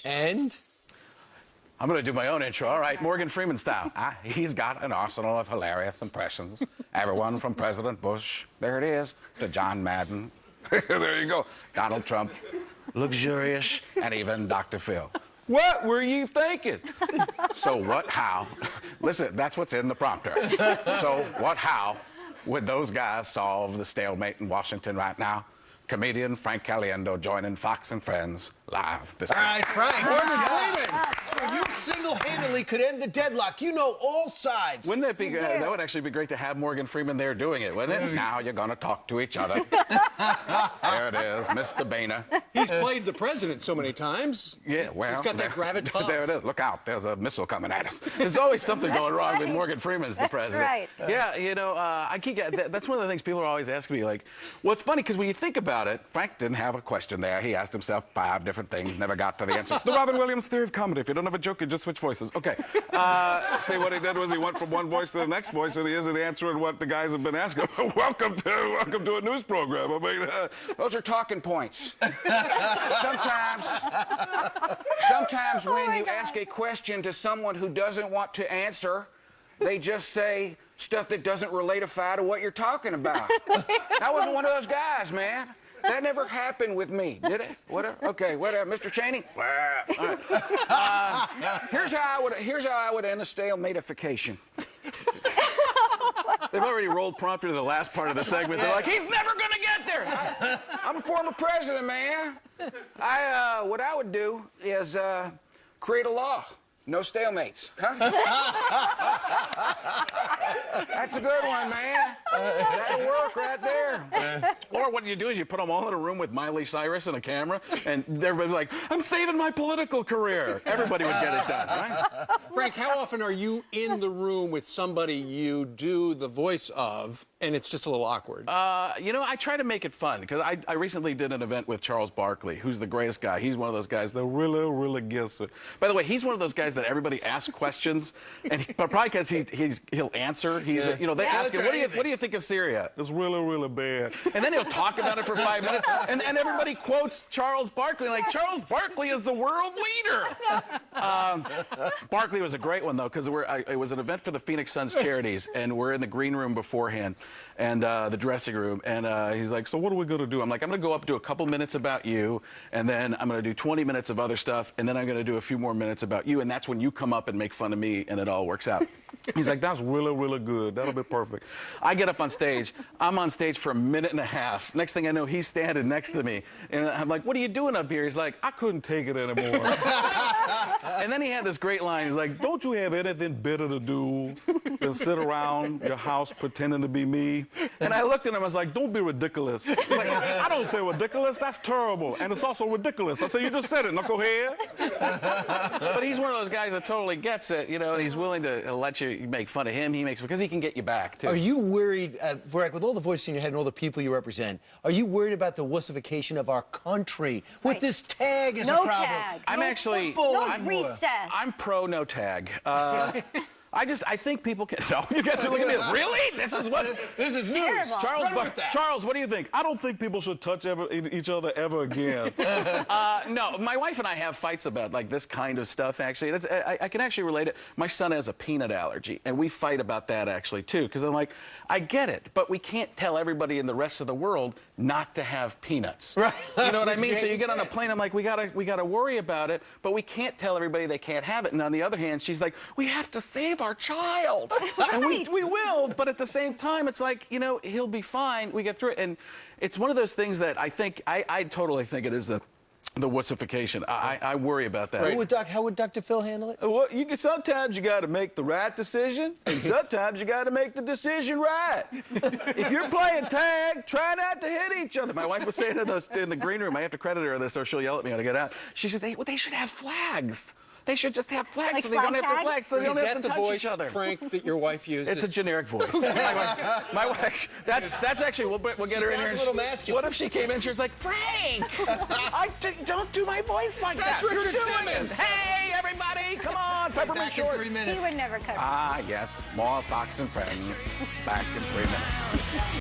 And? I'm going to do my own intro. All right, Morgan Freeman style. He's got an arsenal of hilarious impressions. Everyone from President Bush, there it is, to John Madden. There you go. Donald Trump, luxurious, and even Dr. Phil. What were you thinking? So what, how? Listen, that's what's in the prompter. So what, how would those guys solve the stalemate in Washington right now? Comedian Frank Caliendo joining Fox and Friends live this week. All right, Frank. Morgan Freeman. So you single-handedly could end the deadlock. You know all sides. Wouldn't that be good? That would actually be great to have Morgan Freeman there doing it, wouldn't it? Now you're going to talk to each other. There it is, Mr. Boehner. He's played the president so many times. Yeah, well. He's got that gravitas. There it is. Look out. There's a missile coming at us. There's always something going wrong when Morgan Freeman's the president. Right. Yeah, you know, that's one of the things people are always asking me, like, well, it's funny because when you think about it, Frank didn't have a question there. He asked himself 5 different things, never got to the answer. The Robin Williams theory of comedy. If you don't have a joke, you just switch voices. Okay. See, what he did was he went from one voice to the next voice, and he isn't answering what the guys have been asking. Welcome to a news program. I mean, those are talking points. Sometimes when you ask a question to someone who doesn't want to answer, they just say stuff that doesn't relatify to what you're talking about. I wasn't one of those guys, man. That never happened with me, did it? Whatever. Okay, whatever. Mr. Cheney? All right. Here's how I would end the stalematification. They've already rolled prompter to the last part of the segment. They're like, he's never going to get there. I'm a former president, man. What I would do is create a law. No stalemates. Huh? That's a good one, man. That'll work right there. Or what you do is you put them all in a room with Miley Cyrus and a camera, and everybody's like, I'm saving my political career. Everybody would get it done, right? Frank, how often are you in the room with somebody you do the voice of, and it's just a little awkward? You know, I try to make it fun, because I recently did an event with Charles Barkley, who's the greatest guy. He's one of those guys that really gets it. By the way, he's one of those guys that everybody asks questions, but probably because he'll answer. You know, they ask him, what do you think of Syria? It's really bad. And then he'll talk about it for 5 minutes, and everybody quotes Charles Barkley, like, Charles Barkley is the world leader. Barkley was a great one, though, because it was an event for the Phoenix Suns charities, and we're in the green room beforehand, and the dressing room, and he's like, so what are we going to do? I'm like, I'm going to go up, do a couple minutes about you, and then I'm going to do 20 minutes of other stuff, and then I'm going to do a few more minutes about you, and that's when you come up and make fun of me, and it all works out. He's like, that's really good. That'll be perfect. I get up on stage. I'm on stage for a minute and a half. Next thing I know, he's standing next to me. And I'm like, what are you doing up here? He's like, I couldn't take it anymore. And then he had this great line. He's like, don't you have anything better to do than sit around your house pretending to be me? And I looked at him. I was like, don't be ridiculous. He's like, I don't say ridiculous. That's terrible. And it's also ridiculous. I said, you just said it, knucklehead. But he's one of those guys that totally gets it. You know, he's willing to let you make fun of him. He makes, because he can get you back, too. Are you worried, Varek, with all the voices in your head and all the people you represent, are you worried about the wussification of our country with this tag as a problem? Tag. I'm actually... No recess. I'm pro no tag. I think people can. No, you guys are looking at me. Really? This is news. Terrible. Charles, what do you think? I don't think people should touch each other ever again. No, my wife and I have fights about like this kind of stuff. Actually, I can actually relate it. My son has a peanut allergy, and we fight about that actually too. Because I'm like, I get it, but we can't tell everybody in the rest of the world not to have peanuts. Right. You know what I mean? So you get on a plane. I'm like, we gotta worry about it, but we can't tell everybody they can't have it. And on the other hand, she's like, we have to save our child. And we will, but at the same time, it's like, you know, he'll be fine. We get through it. And it's one of those things that I think, I totally think it is the wussification. I worry about that. Right. How would Dr. Phil handle it? Well, sometimes you got to make the right decision, and sometimes you got to make the decision right. If you're playing tag, try not to hit each other. My wife was saying in the green room, I have to credit her this or she'll yell at me when I get out. She said, they should have flags. They should just have flags like so they don't have to flag, so they don't have to touch each other. Is that the voice, Frank, that your wife uses? It's a generic voice. my wife, that's actually, we'll get her in here. Sounds a little masculine. What if she came in and she was like, Frank, don't do my voice like that. That's Richard Simmons. Hey, everybody, come on, peppermint shorts. He would never cut. Yes, more Fox and Friends. Back in 3 minutes.